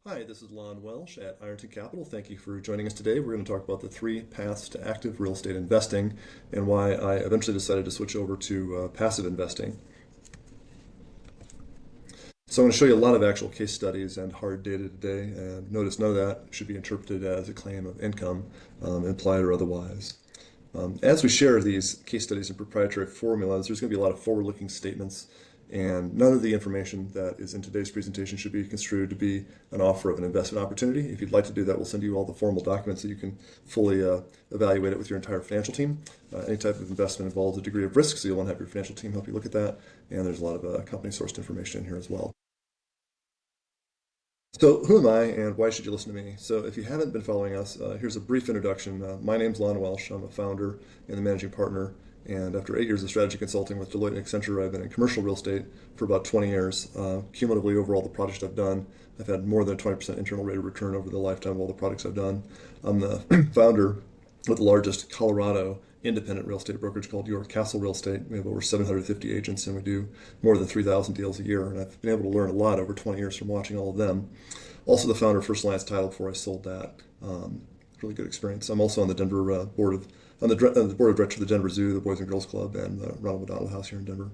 Hi, this is Lon Welsh at Ironton Capital. Thank you for joining us today. We're going to talk about the three paths to active real estate investing and why I eventually decided to switch over to passive investing. So I'm going to show you a lot of actual case studies and hard data today, and notice none of that should be interpreted as a claim of income, implied or otherwise. As we share these case studies and proprietary formulas, there's going to be a lot of forward-looking statements, and none of the information that is in today's presentation should be construed to be an offer of an investment opportunity. If you'd like to do that, we'll send you all the formal documents so you can fully evaluate it with your entire financial team. Any type of investment involves a degree of risk, so you'll want to have your financial team help you look at that, and there's a lot of company-sourced information in here as well. So who am I and why should you listen to me? So if you haven't been following us, here's a brief introduction. My name's Lon Welsh. I'm a founder and the managing partner. And after 8 years of strategy consulting with Deloitte and Accenture, I've been in commercial real estate for about 20 years. Cumulatively, over all the projects I've done, I've had more than a 20% internal rate of return over the lifetime of all the products I've done. I'm the founder of the largest Colorado independent real estate brokerage called York Castle Real Estate. We have over 750 agents and we do more than 3,000 deals a year. And I've been able to learn a lot over 20 years from watching all of them. Also the founder of First Alliance Title before I sold that. Really good experience. I'm also on the Denver board of directors of the Denver Zoo, the Boys and Girls Club, and the Ronald McDonald House here in Denver.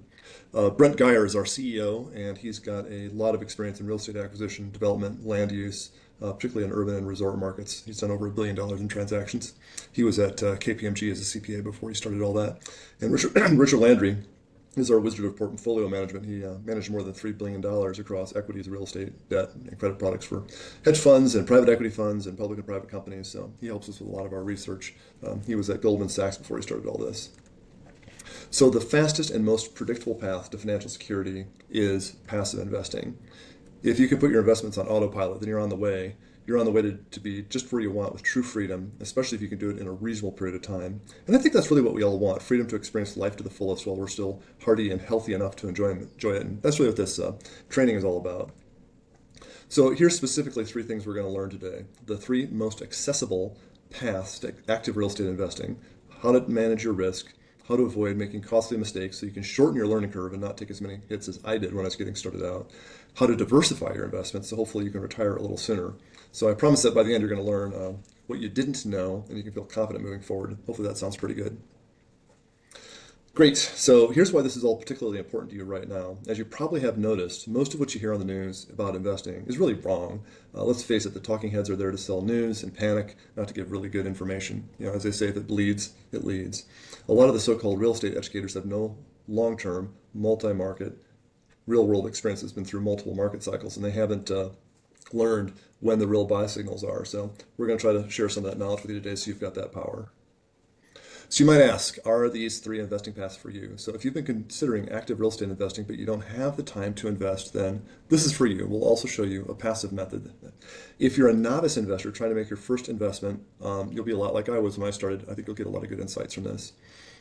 Brent Geyer is our CEO, and he's got a lot of experience in real estate acquisition, development, land use, particularly in urban and resort markets. He's done over $1 billion in transactions. He was at KPMG as a CPA before he started all that. And Richard Landry is our wizard of portfolio management. He managed more than $3 billion across equities, real estate, debt, and credit products for hedge funds and private equity funds and public and private companies. So he helps us with a lot of our research. He was at Goldman Sachs before he started all this. So the fastest and most predictable path to financial security is passive investing. If you can put your investments on autopilot, then you're on the way. You're on the way to be just where you want with true freedom, especially if you can do it in a reasonable period of time. And I think that's really what we all want, freedom to experience life to the fullest while we're still hardy and healthy enough to enjoy it. And that's really what this training is all about. So here's specifically three things we're going to learn today. The three most accessible paths to active real estate investing, how to manage your risk, how to avoid making costly mistakes so you can shorten your learning curve and not take as many hits as I did when I was getting started out, how to diversify your investments so hopefully you can retire a little sooner. So I promise that by the end you're going to learn what you didn't know and you can feel confident moving forward. Hopefully that sounds pretty good. Great. So here's why this is all particularly important to you right now. As you probably have noticed, most of what you hear on the news about investing is really wrong. Let's face it, the talking heads are there to sell news and panic, not to give really good information. As they say, if it bleeds, it leads. A lot of the so-called real estate educators have no long-term, multi-market, real-world experience that's been through multiple market cycles, and they haven't learned when the real buy signals are. So we're going to try to share some of that knowledge with you today so you've got that power. So you might ask, are these three investing paths for you? So if you've been considering active real estate investing, but you don't have the time to invest, then this is for you. We'll also show you a passive method. If you're a novice investor trying to make your first investment, you'll be a lot like I was when I started. I think you'll get a lot of good insights from this.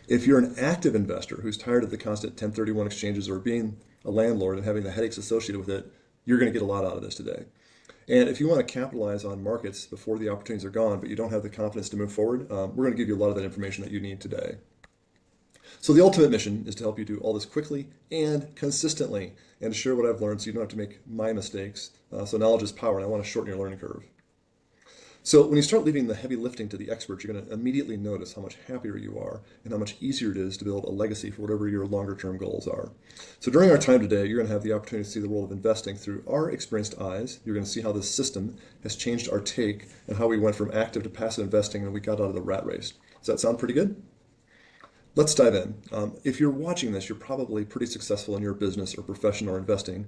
If you're an active investor who's tired of the constant 1031 exchanges or being a landlord and having the headaches associated with it, you're going to get a lot out of this today. And if you want to capitalize on markets before the opportunities are gone, but you don't have the confidence to move forward, we're going to give you a lot of that information that you need today. So the ultimate mission is to help you do all this quickly and consistently and to share what I've learned so you don't have to make my mistakes. So knowledge is power, and I want to shorten your learning curve. So when you start leaving the heavy lifting to the experts, you're going to immediately notice how much happier you are and how much easier it is to build a legacy for whatever your longer term goals are. So during our time today, you're going to have the opportunity to see the world of investing through our experienced eyes. You're going to see how this system has changed our take and how we went from active to passive investing and we got out of the rat race. Does that sound pretty good? Let's dive in. If you're watching this, you're probably pretty successful in your business or profession or investing.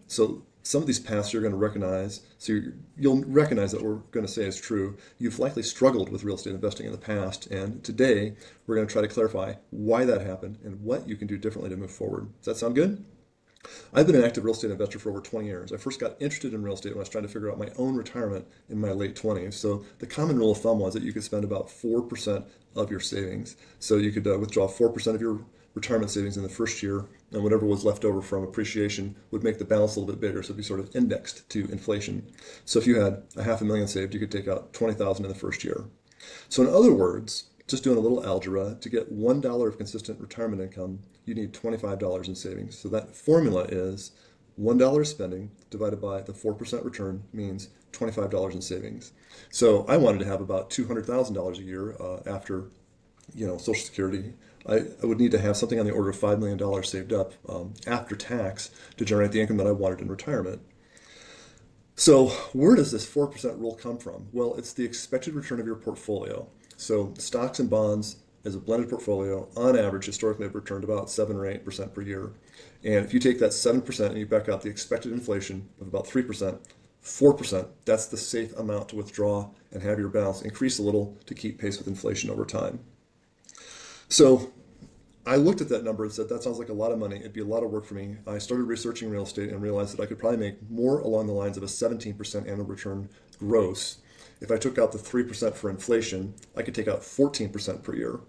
So some of these paths you're going to recognize, so you'll recognize that what we're going to say is true. You've likely struggled with real estate investing in the past, and today we're going to try to clarify why that happened and what you can do differently to move forward. Does that sound good? I've been an active real estate investor for over 20 years. I first got interested in real estate when I was trying to figure out my own retirement in my late 20s. So the common rule of thumb was that you could spend about 4% of your savings. So you could withdraw 4% of your retirement savings in the first year, and whatever was left over from appreciation would make the balance a little bit bigger, so it'd be sort of indexed to inflation. So if you had $500,000 saved, you could take out $20,000 in the first year. So in other words, just doing a little algebra, to get $1 of consistent retirement income, you need $25 in savings. So that formula is $1 spending divided by the 4% return means $25 in savings. So I wanted to have about $200,000 a year after, Social Security. I would need to have something on the order of $5 million saved up after tax to generate the income that I wanted in retirement. So where does this 4% rule come from? Well, it's the expected return of your portfolio. So stocks and bonds as a blended portfolio, on average, historically have returned about 7 or 8% per year. And if you take that 7% and you back out the expected inflation of about 3%, 4%, that's the safe amount to withdraw and have your balance increase a little to keep pace with inflation over time. So I looked at that number and said, that sounds like a lot of money. It'd be a lot of work for me. I started researching real estate and realized that I could probably make more along the lines of a 17% annual return gross. If I took out the 3% for inflation, I could take out 14% per year.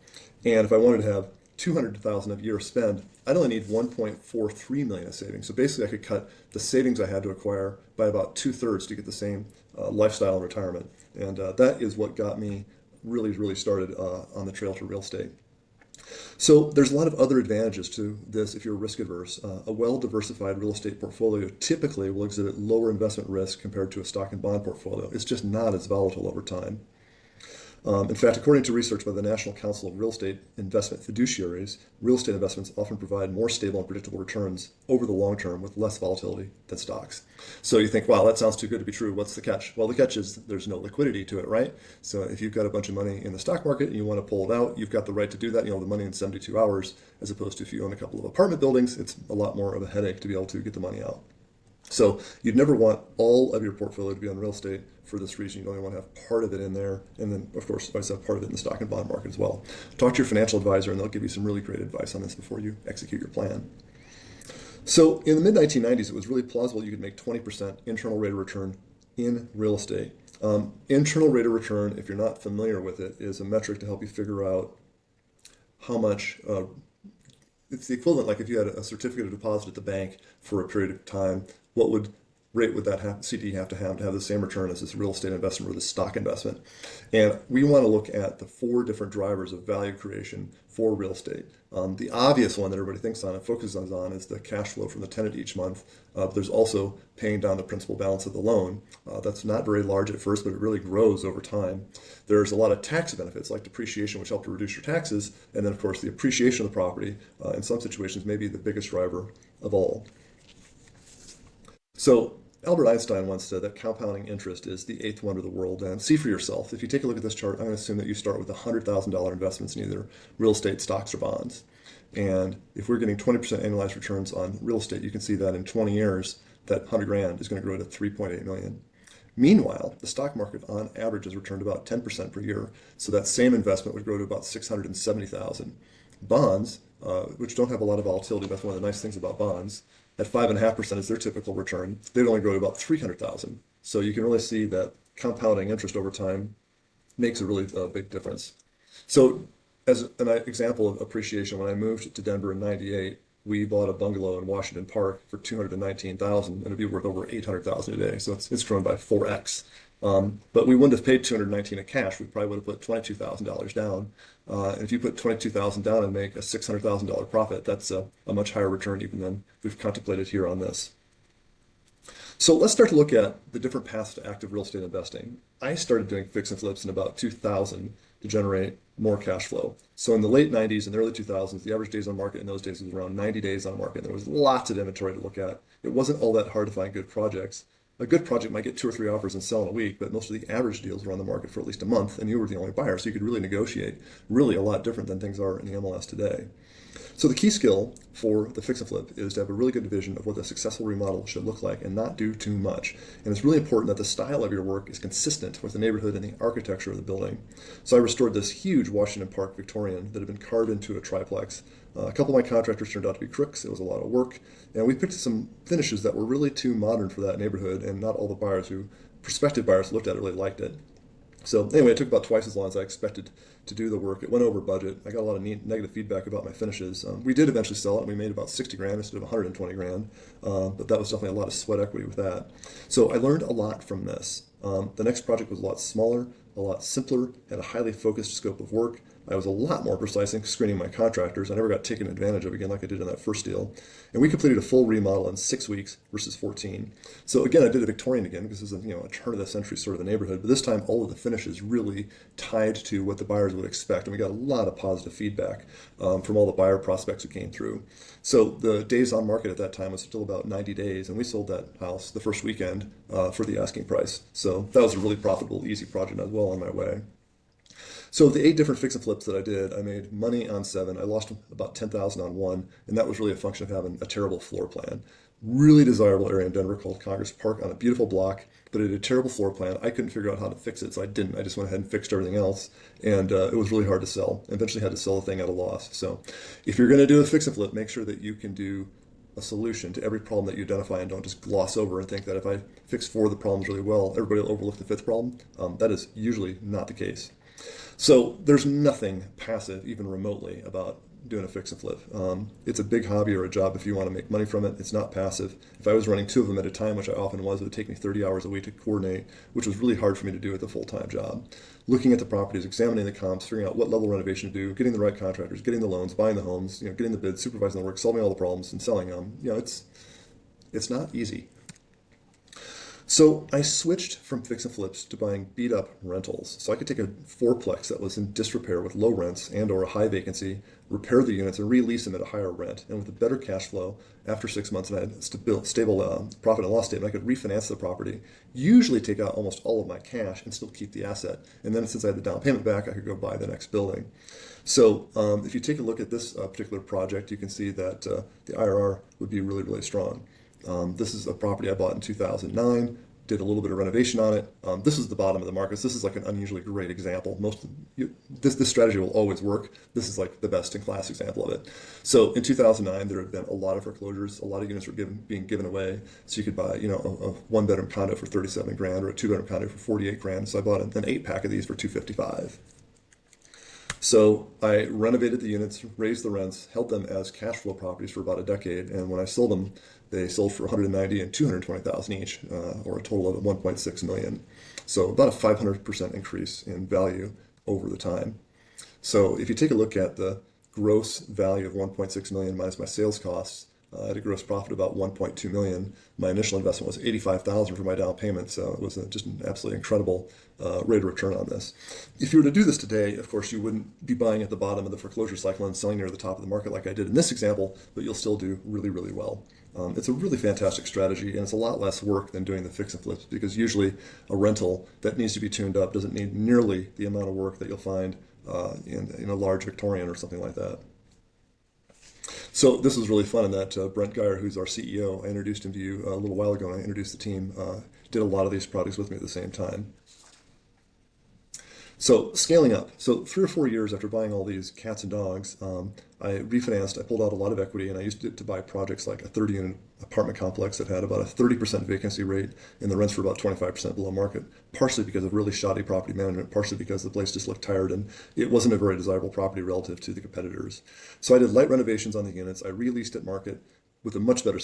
And if I wanted to have $200,000 a year spend, I'd only need $1.43 million of savings. So basically I could cut the savings I had to acquire by about 2/3 to get the same lifestyle in retirement. And that is what got me really started on the trail to real estate. So there's a lot of other advantages to this if you're risk adverse. A well-diversified real estate portfolio typically will exhibit lower investment risk compared to a stock and bond portfolio. It's just not as volatile over time. In fact, according to research by the National Council of Real Estate Investment Fiduciaries, real estate investments often provide more stable and predictable returns over the long term with less volatility than stocks. So you think, wow, that sounds too good to be true. What's the catch? Well, the catch is there's no liquidity to it, right? So if you've got a bunch of money in the stock market and you want to pull it out, you've got the right to do that. The money in 72 hours, as opposed to if you own a couple of apartment buildings, it's a lot more of a headache to be able to get the money out. So you'd never want all of your portfolio to be on real estate for this reason. You only want to have part of it in there. And then, of course, always have part of it in the stock and bond market as well. Talk to your financial advisor and they'll give you some really great advice on this before you execute your plan. So in the mid-1990s, it was really plausible you could make 20% internal rate of return in real estate. Internal rate of return, if you're not familiar with it, is a metric to help you figure out how much it's the equivalent, like if you had a certificate of deposit at the bank for a period of time, what rate would that CD have to have the same return as this real estate investment or this stock investment? And we want to look at the 4 different drivers of value creation for real estate. The obvious one that everybody thinks on and focuses on is the cash flow from the tenant each month. There's also paying down the principal balance of the loan. That's not very large at first, but it really grows over time. There's a lot of tax benefits like depreciation, which help to reduce your taxes. And then, of course, the appreciation of the property in some situations may be the biggest driver of all. So Albert Einstein once said that compounding interest is the 8th wonder of the world. And see for yourself. If you take a look at this chart, I'm going to assume that you start with $100,000 investments in either real estate, stocks, or bonds. And if we're getting 20% annualized returns on real estate, you can see that in 20 years, that 100 grand is going to grow to 3.8 million. Meanwhile, the stock market on average has returned about 10% per year. So that same investment would grow to about 670,000. Bonds, which don't have a lot of volatility, that's one of the nice things about bonds, at 5.5% is their typical return, they'd only grow to about 300,000. So you can really see that compounding interest over time makes a really big difference. So as an example of appreciation, when I moved to Denver in '98, we bought a bungalow in Washington Park for $219,000, and it'd be worth over $800,000 today. So it's grown by 4x. But we wouldn't have paid $219,000 in cash. We probably would have put $22,000 down. And if you put $22,000 down and make a $600,000 profit, that's a much higher return even than we've contemplated here on this. So let's start to look at the different paths to active real estate investing. I started doing fix and flips in about 2000 to generate more cash flow. So in the late 90s and the early 2000s, the average days on market in those days was around 90 days on market. There was lots of inventory to look at. It wasn't all that hard to find good projects. A good project might get 2 or 3 offers and sell in a week, but most of the average deals were on the market for at least a month, and you were the only buyer, so you could really negotiate really a lot different than things are in the MLS today. So the key skill for the fix and flip is to have a really good vision of what a successful remodel should look like and not do too much. And it's really important that the style of your work is consistent with the neighborhood and the architecture of the building. So I restored this huge Washington Park Victorian that had been carved into a triplex. A couple of my contractors turned out to be crooks. It was a lot of work. And we picked some finishes that were really too modern for that neighborhood, and not all the prospective buyers looked at it really liked it. So anyway, it took about twice as long as I expected to do the work. It went over budget. I got a lot of negative feedback about my finishes. We did eventually sell it, and we made about 60 grand instead of 120 grand. But that was definitely a lot of sweat equity with that. So I learned a lot from this. The next project was a lot smaller, a lot simpler, had a highly focused scope of work. I was a lot more precise in screening my contractors. I never got taken advantage of again like I did in that first deal. And we completed a full remodel in 6 weeks versus 14. So again, I did a Victorian again because this is a turn of the century sort of a neighborhood. But this time, all of the finishes really tied to what the buyers would expect, and we got a lot of positive feedback from all the buyer prospects who came through. So the days on market at that time was still about 90 days, and we sold that house the first weekend for the asking price. So that was a really profitable, easy project. I was well on my way. So the 8 different fix and flips that I did, I made money on 7. I lost about $10,000 on 1, and that was really a function of having a terrible floor plan. Really desirable area in Denver called Congress Park on a beautiful block, but it had a terrible floor plan. I couldn't figure out how to fix it, so I didn't. I just went ahead and fixed everything else, and it was really hard to sell. Eventually had to sell the thing at a loss. So if you're going to do a fix and flip, make sure that you can do a solution to every problem that you identify, and don't just gloss over and think that if I fix 4 of the problems really well, everybody will overlook the 5th problem. That is usually not the case. So there's nothing passive, even remotely, about doing a fix and flip. It's a big hobby or a job if you want to make money from it. It's not passive. If I was running 2 of them at a time, which I often was, it would take me 30 hours a week to coordinate, which was really hard for me to do with a full-time job. Looking at the properties, examining the comps, figuring out what level of renovation to do, getting the right contractors, getting the loans, buying the homes, getting the bids, supervising the work, solving all the problems, and selling them. It's not easy. So I switched from fix and flips to buying beat up rentals. So I could take a 4-plex that was in disrepair with low rents and or a high vacancy, repair the units and release them at a higher rent. And with a better cash flow, after 6 months and I had a stable profit and loss statement, I could refinance the property, usually take out almost all of my cash and still keep the asset. And then since I had the down payment back, I could go buy the next building. So if you take a look at this particular project, you can see that the IRR would be really, really strong. This is a property I bought in 2009, did a little bit of renovation on it. This is the bottom of the market. So this is like an unusually great example. This strategy will always work. This is like the best in class example of it. So in 2009, there had been a lot of foreclosures. A lot of units were being given away. So you could buy, a 1-bedroom condo for 37 grand or a 2-bedroom condo for 48 grand. So I bought an 8-pack of these for 255. So I renovated the units, raised the rents, held them as cash flow properties for about a decade, and when I sold them, they sold for 190 and 220,000 each, or a total of 1.6 million. So about a 500% increase in value over the time. So if you take a look at the gross value of 1.6 million minus my sales costs, I had a gross profit of about 1.2 million. My initial investment was 85,000 for my down payment, so it was just an absolutely incredible rate of return on this. If you were to do this today, of course, you wouldn't be buying at the bottom of the foreclosure cycle and selling near the top of the market like I did in this example, but you'll still do really, really well. It's a really fantastic strategy, and it's a lot less work than doing the fix and flips, because usually a rental that needs to be tuned up doesn't need nearly the amount of work that you'll find in a large Victorian or something like that. So this was really fun in that Brent Geyer, who's our CEO, I introduced him to you a little while ago, and I introduced the team, did a lot of these projects with me at the same time. So scaling up. So 3 or 4 years after buying all these cats and dogs, I refinanced, I pulled out a lot of equity, and I used it to buy projects like a 30-unit apartment complex that had about a 30% vacancy rate, and the rents were about 25% below market, partially because of really shoddy property management, partially because the place just looked tired and it wasn't a very desirable property relative to the competitors. So I did light renovations on the units, I re-leased at market with a much better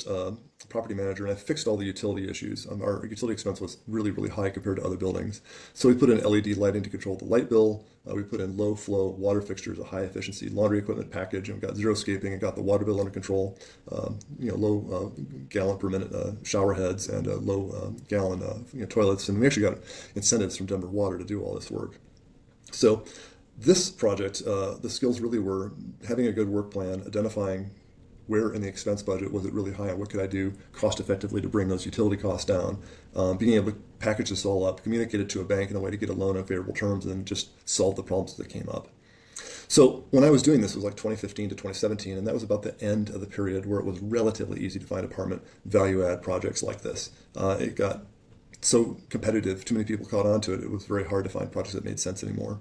property manager, and I fixed all the utility issues. Our utility expense was really, really high compared to other buildings. So we put in LED lighting to control the light bill. We put in low flow water fixtures, a high efficiency laundry equipment package, and we got zero scaping and got the water bill under control. Low gallon per minute shower heads and low gallon toilets. And we actually got incentives from Denver Water to do all this work. So this project, the skills really were having a good work plan, identifying where in the expense budget was it really high, and what could I do cost effectively to bring those utility costs down, being able to package this all up, communicate it to a bank in a way to get a loan on favorable terms, and then just solve the problems that came up. So when I was doing this, it was like 2015 to 2017, and that was about the end of the period where it was relatively easy to find apartment value add projects like this. It got so competitive, too many people caught on to it, it was very hard to find projects that made sense anymore.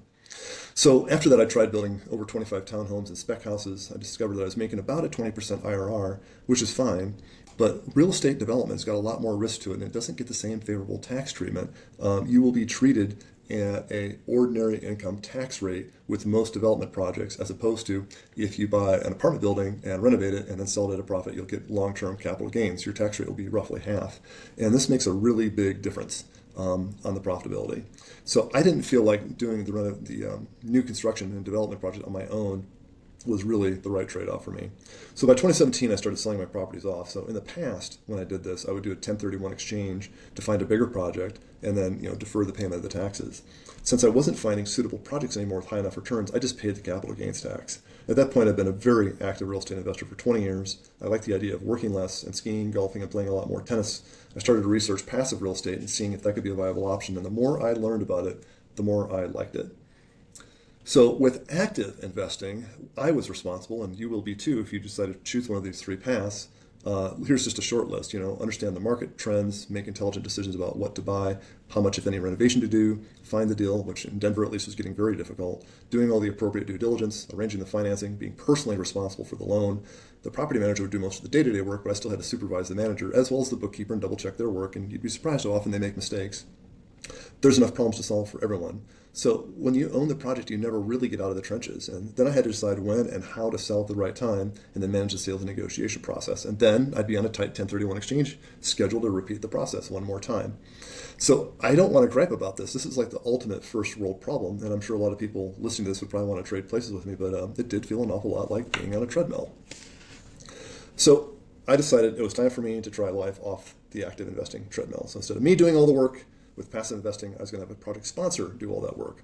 So after that, I tried building over 25 townhomes and spec houses. I discovered that I was making about a 20% IRR, which is fine, but real estate development's got a lot more risk to it, and it doesn't get the same favorable tax treatment. You will be treated at an ordinary income tax rate with most development projects, as opposed to if you buy an apartment building and renovate it and then sell it at a profit, you'll get long-term capital gains. Your tax rate will be roughly half. And this makes a really big difference. on the profitability. So I didn't feel like doing the new construction and development project on my own was really the right trade-off for me. So by 2017, I started selling my properties off. So in the past, when I did this, I would do a 1031 exchange to find a bigger project and then defer the payment of the taxes. Since I wasn't finding suitable projects anymore with high enough returns, I just paid the capital gains tax. At that point, I've been a very active real estate investor for 20 years. I like the idea of working less and skiing, golfing, and playing a lot more tennis. I started to research passive real estate and seeing if that could be a viable option. And the more I learned about it, the more I liked it. So with active investing, I was responsible, and you will be too if you decide to choose one of these three paths. Here's just a short list. Understand the market trends, make intelligent decisions about what to buy, how much, if any, renovation to do, find the deal, which in Denver at least was getting very difficult, doing all the appropriate due diligence, arranging the financing, being personally responsible for the loan. The property manager would do most of the day-to-day work, but I still had to supervise the manager as well as the bookkeeper and double-check their work, and you'd be surprised how often they make mistakes. There's enough problems to solve for everyone. So when you own the project, you never really get out of the trenches. And then I had to decide when and how to sell at the right time and then manage the sales and negotiation process. And then I'd be on a tight 1031 exchange scheduled to repeat the process one more time. So I don't want to gripe about this. This is like the ultimate first world problem. And I'm sure a lot of people listening to this would probably want to trade places with me, but it did feel an awful lot like being on a treadmill. So I decided it was time for me to try life off the active investing treadmill. So instead of me doing all the work, with passive investing, I was going to have a project sponsor do all that work.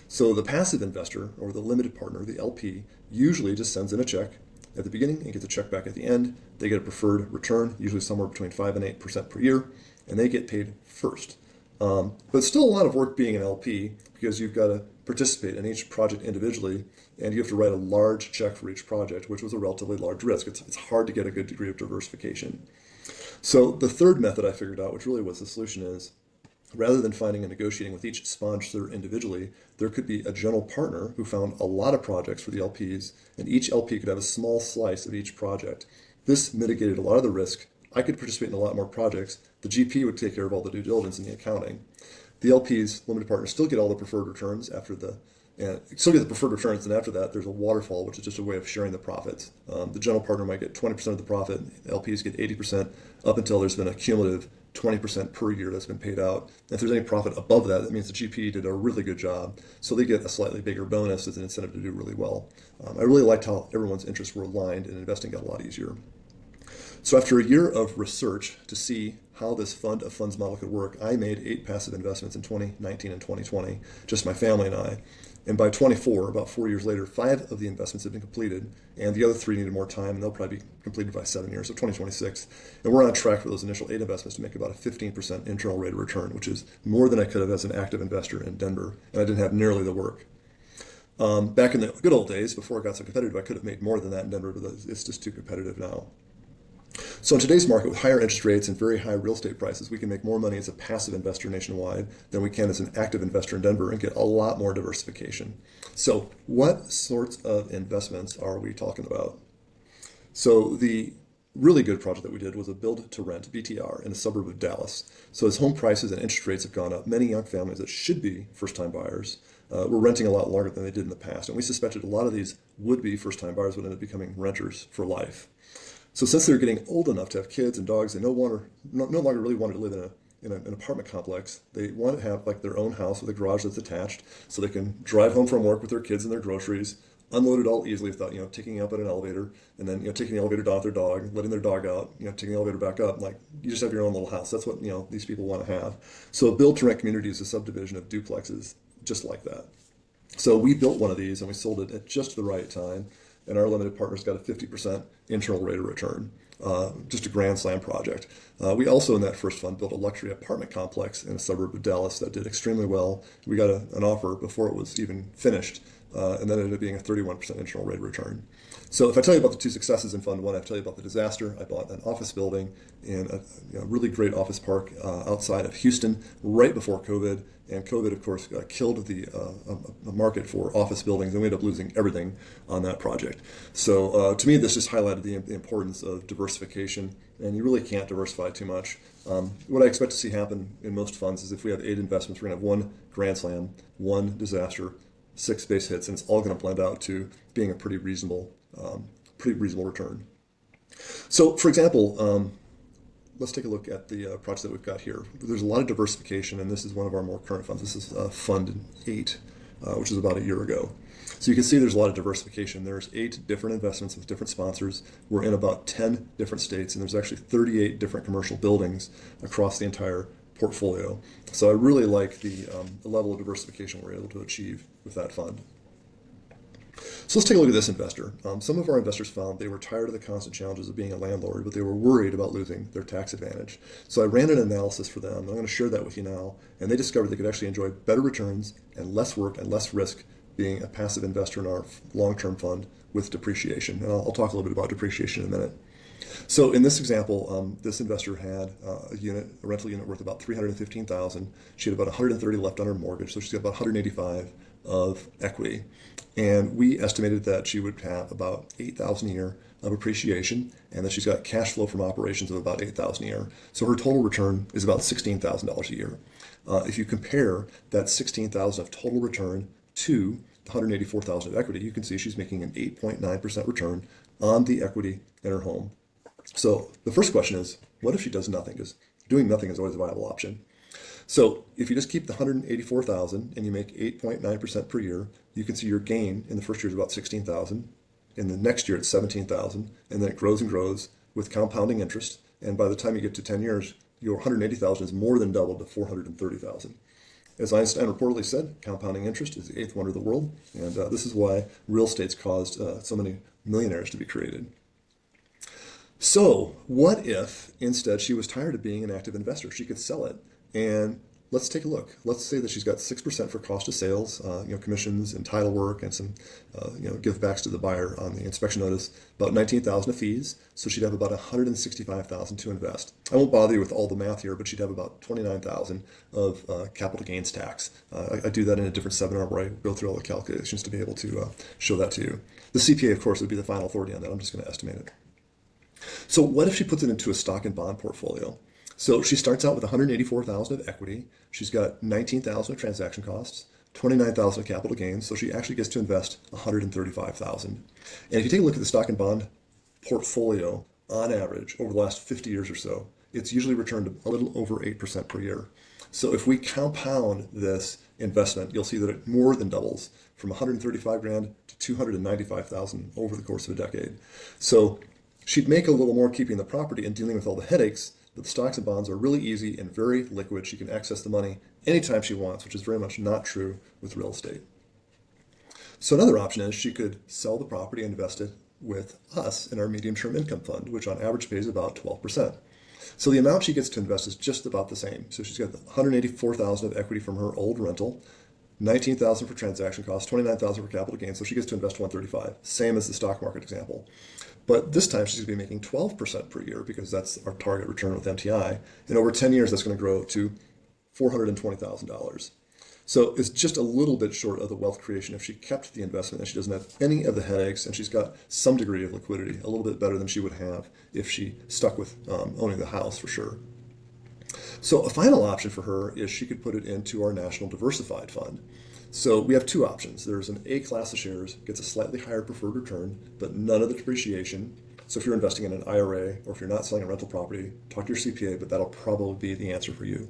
So the passive investor, or the limited partner, the LP, usually just sends in a check at the beginning and gets a check back at the end. They get a preferred return, usually somewhere between 5 and 8% per year, and they get paid first. But still a lot of work being an LP because you've got to participate in each project individually, and you have to write a large check for each project, which was a relatively large risk. It's hard to get a good degree of diversification. So the third method I figured out, which really was the solution, is rather than finding and negotiating with each sponsor individually, there could be a general partner who found a lot of projects for the LPs, and each LP could have a small slice of each project. This mitigated a lot of the risk. I could participate in a lot more projects. The GP would take care of all the due diligence and the accounting. The LPs, limited partners, still get all the preferred returns and after that, there's a waterfall, which is just a way of sharing the profits. The general partner might get 20% of the profit, LPs get 80%, up until there's been a cumulative 20% per year that's been paid out. And if there's any profit above that, that means the GP did a really good job. So they get a slightly bigger bonus as an incentive to do really well. I really liked how everyone's interests were aligned and investing got a lot easier. So after a year of research to see how this fund of funds model could work, I made 8 passive investments in 2019 and 2020, just my family and I. And by 24, about 4 years later, 5 of the investments have been completed, and the other 3 needed more time, and they'll probably be completed by 7 years, so 2026. And we're on track for those initial 8 investments to make about a 15% internal rate of return, which is more than I could have as an active investor in Denver, and I didn't have nearly the work. Back in the good old days, before it got so competitive, I could have made more than that in Denver, but it's just too competitive now. So in today's market, with higher interest rates and very high real estate prices, we can make more money as a passive investor nationwide than we can as an active investor in Denver and get a lot more diversification. So what sorts of investments are we talking about? So the really good project that we did was a build-to-rent, BTR, in a suburb of Dallas. So as home prices and interest rates have gone up, many young families that should be first-time buyers were renting a lot longer than they did in the past. And we suspected a lot of these would-be first-time buyers would end up becoming renters for life. So since they're getting old enough to have kids and dogs, they no longer really wanted to live in an apartment complex. They want to have like their own house with a garage that's attached, so they can drive home from work with their kids and their groceries, unload it all easily without taking up at an elevator, and then taking the elevator down with their dog, letting their dog out, taking the elevator back up. Like you just have your own little house. That's what these people want to have. So a build-to-rent community is a subdivision of duplexes, just like that. So we built one of these and we sold it at just the right time. And our limited partners got a 50% internal rate of return, just a grand slam project. We also, in that first fund, built a luxury apartment complex in a suburb of Dallas that did extremely well. We got an offer before it was even finished, and that ended up being a 31% internal rate of return. So if I tell you about the 2 successes in Fund 1, I tell you about the disaster. I bought an office building in a really great office park outside of Houston right before COVID. And COVID, of course, killed the market for office buildings, and we ended up losing everything on that project. So to me, this just highlighted the importance of diversification, and you really can't diversify too much. What I expect to see happen in most funds is if we have 8 investments, we're going to have 1 grand slam, 1 disaster, 6 base hits, and it's all going to blend out to being a pretty reasonable return. So, for example, let's take a look at the project that we've got here. There's a lot of diversification, and this is one of our more current funds. This is Fund 8, which is about a year ago. So you can see there's a lot of diversification. There's 8 different investments with different sponsors. We're in about 10 different states, and there's actually 38 different commercial buildings across the entire portfolio. So I really like the level of diversification we're able to achieve with that fund. So let's take a look at this investor. Some of our investors found they were tired of the constant challenges of being a landlord, but they were worried about losing their tax advantage. So I ran an analysis for them. I'm going to share that with you now. And they discovered they could actually enjoy better returns and less work and less risk being a passive investor in our long-term fund with depreciation. And I'll talk a little bit about depreciation in a minute. So in this example, this investor had a rental unit worth about $315,000. She had about $130 left on her mortgage, so she's got about $185 of equity. And we estimated that she would have about $8,000 a year of appreciation, and that she's got cash flow from operations of about $8,000 a year. So her total return is about $16,000 a year. If you compare that $16,000 of total return to $184,000 of equity, you can see she's making an 8.9% return on the equity in her home. So the first question is, what if she does nothing? Because doing nothing is always a viable option. So if you just keep the $184,000 and you make 8.9% per year, you can see your gain in the first year is about $16,000. In the next year, it's $17,000, and then it grows and grows with compounding interest. And by the time you get to 10 years, your $180,000 is more than doubled to $430,000. As Einstein reportedly said, compounding interest is the 8th wonder of the world, and this is why real estate's caused so many millionaires to be created. So what if instead she was tired of being an active investor? She could sell it, and let's take a look. Let's say that she's got 6% for cost of sales, commissions and title work and some give backs to the buyer on the inspection notice, about $19,000 of fees. So she'd have about $165,000 to invest. I won't bother you with all the math here, but she'd have about $29,000 of capital gains tax. I do that in a different seminar where I go through all the calculations to be able to show that to you. The CPA, of course, would be the final authority on that. I'm just going to estimate it. So what if she puts it into a stock and bond portfolio? So she starts out with $184,000 of equity. She's got $19,000 of transaction costs, $29,000 of capital gains. So she actually gets to invest $135,000. And if you take a look at the stock and bond portfolio on average over the last 50 years or so, it's usually returned a little over 8% per year. So if we compound this investment, you'll see that it more than doubles from $135,000 to $295,000 over the course of a decade. So she'd make a little more keeping the property and dealing with all the headaches, but the stocks and bonds are really easy and very liquid. She can access the money anytime she wants, which is very much not true with real estate. So another option is she could sell the property and invest it with us in our medium-term income fund, which on average pays about 12%. So the amount she gets to invest is just about the same. So she's got $184,000 of equity from her old rental, $19,000 for transaction costs, $29,000 for capital gains. So she gets to invest $135,000, same as the stock market example. But this time she's going to be making 12% per year because that's our target return with MTI. And over 10 years, that's going to grow to $420,000. So it's just a little bit short of the wealth creation if she kept the investment and she doesn't have any of the headaches and she's got some degree of liquidity, a little bit better than she would have if she stuck with owning the house for sure. So a final option for her is she could put it into our National Diversified Fund. So we have two options. There's an A class of shares, gets a slightly higher preferred return, but none of the depreciation. So if you're investing in an IRA or if you're not selling a rental property, talk to your CPA, but that'll probably be the answer for you.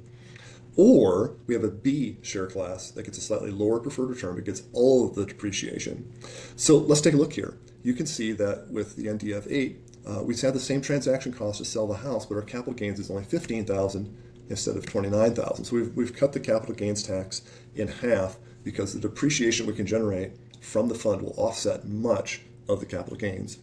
Or we have a B share class that gets a slightly lower preferred return, but gets all of the depreciation. So let's take a look here. You can see that with the NDF8, we had the same transaction cost to sell the house, but our capital gains is only $15,000 instead of $29,000. So we've cut the capital gains tax in half because the depreciation we can generate from the fund will offset much of the capital gains.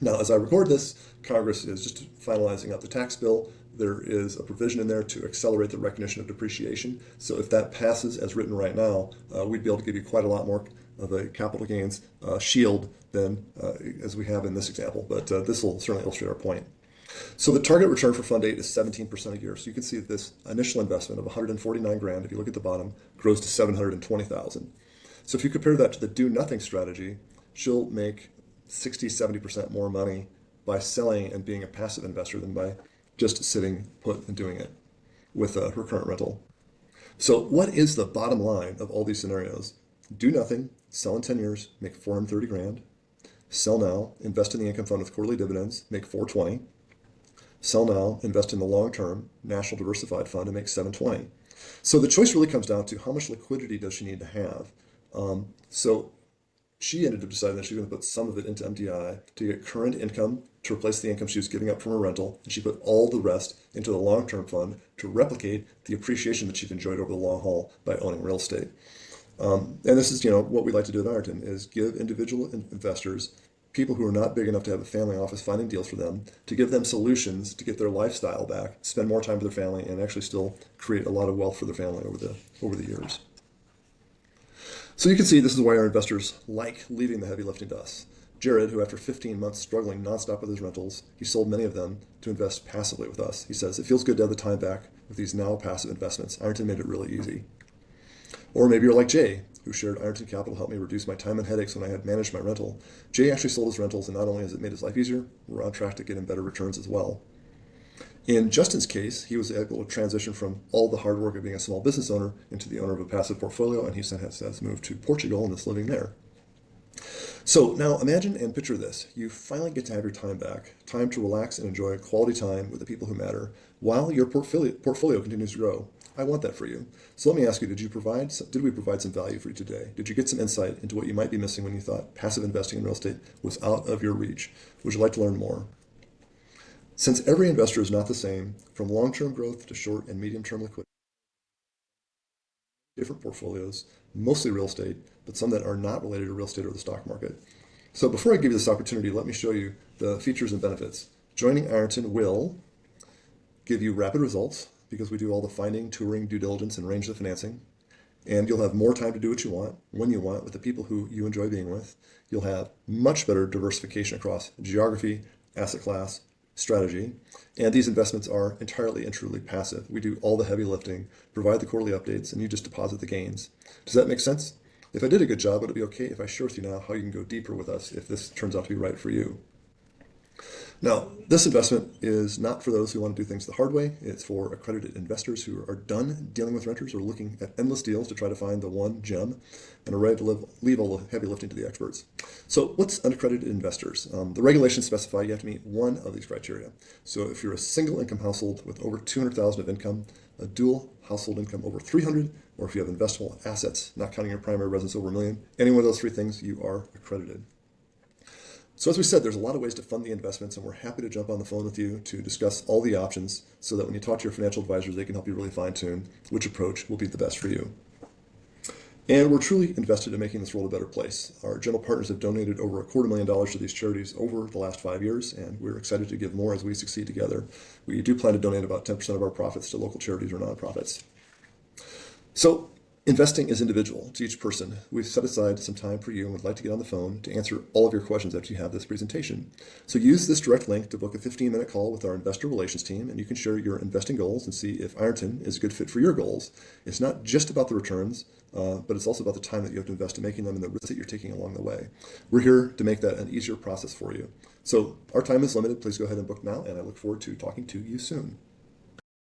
Now, as I record this, Congress is just finalizing up the tax bill. There is a provision in there to accelerate the recognition of depreciation. So if that passes as written right now, we'd be able to give you quite a lot more of a capital gains shield than as we have in this example. But this will certainly illustrate our point. So the target return for Fund 8 is 17% a year. So you can see that this initial investment of $149,000, if you look at the bottom, grows to $720,000. So if you compare that to the do nothing strategy, she'll make 60-70% more money by selling and being a passive investor than by just sitting put and doing it with her current rental. So what is the bottom line of all these scenarios? Do nothing, sell in 10 years, make $430,000. Sell now, invest in the income fund with quarterly dividends, make $420,000. Sell now, invest in the long-term national diversified fund and make 720. So the choice really comes down to how much liquidity does she need to have. So she ended up deciding that she was going to put some of it into MDI to get current income to replace the income she was giving up from her rental, and she put all the rest into the long-term fund to replicate the appreciation that she's enjoyed over the long haul by owning real estate. And this is, what we like to do at Ironton is give individual investors, people who are not big enough to have a family office finding deals for them, to give them solutions to get their lifestyle back, spend more time with their family, and actually still create a lot of wealth for their family over the years. So you can see this is why our investors like leaving the heavy lifting to us. Jared, who after 15 months struggling nonstop with his rentals, he sold many of them to invest passively with us. He says, it feels good to have the time back with these now passive investments. Ironton made it really easy. Or maybe you're like Jay, who shared Ironton Capital helped me reduce my time and headaches when I had managed my rental. Jay actually sold his rentals, and not only has it made his life easier, we're on track to get him better returns as well. In Justin's case, he was able to transition from all the hard work of being a small business owner into the owner of a passive portfolio, and he has moved to Portugal and is living there. So now imagine and picture this. You finally get to have your time back, time to relax and enjoy quality time with the people who matter while your portfolio continues to grow. I want that for you. So let me ask you, did we provide some value for you today? Did you get some insight into what you might be missing when you thought passive investing in real estate was out of your reach? Would you like to learn more? Since every investor is not the same, from long-term growth to short and medium-term liquidity, different portfolios, mostly real estate, but some that are not related to real estate or the stock market. So before I give you this opportunity, let me show you the features and benefits. Joining Ironton will give you rapid results because we do all the finding, touring, due diligence, and arrange the financing. And you'll have more time to do what you want, when you want, with the people who you enjoy being with. You'll have much better diversification across geography, asset class, strategy, and these investments are entirely and truly passive. We do all the heavy lifting, provide the quarterly updates, and you just deposit the gains. Does that make sense? If I did a good job, would it be okay if I share with you now how you can go deeper with us if this turns out to be right for you? Now, this investment is not for those who want to do things the hard way. It's for accredited investors who are done dealing with renters or looking at endless deals to try to find the one gem and are ready to leave all the heavy lifting to the experts. So what's unaccredited investors? The regulations specify you have to meet one of these criteria. So if you're a single income household with over 200,000 of income, a dual household income over 300, or if you have investable assets, not counting your primary residence over $1 million, any one of those three things, you are accredited. So as we said, there's a lot of ways to fund the investments, and we're happy to jump on the phone with you to discuss all the options so that when you talk to your financial advisors, they can help you really fine-tune which approach will be the best for you. And we're truly invested in making this world a better place. Our general partners have donated over $250,000 to these charities over the last 5 years, and we're excited to give more as we succeed together. We do plan to donate about 10% of our profits to local charities or nonprofits. So investing is individual to each person. We've set aside some time for you and would like to get on the phone to answer all of your questions after you have this presentation. So use this direct link to book a 15-minute call with our investor relations team, and you can share your investing goals and see if Ironton is a good fit for your goals. It's not just about the returns, but it's also about the time that you have to invest in making them and the risks that you're taking along the way. We're here to make that an easier process for you. So our time is limited. Please go ahead and book now, and I look forward to talking to you soon.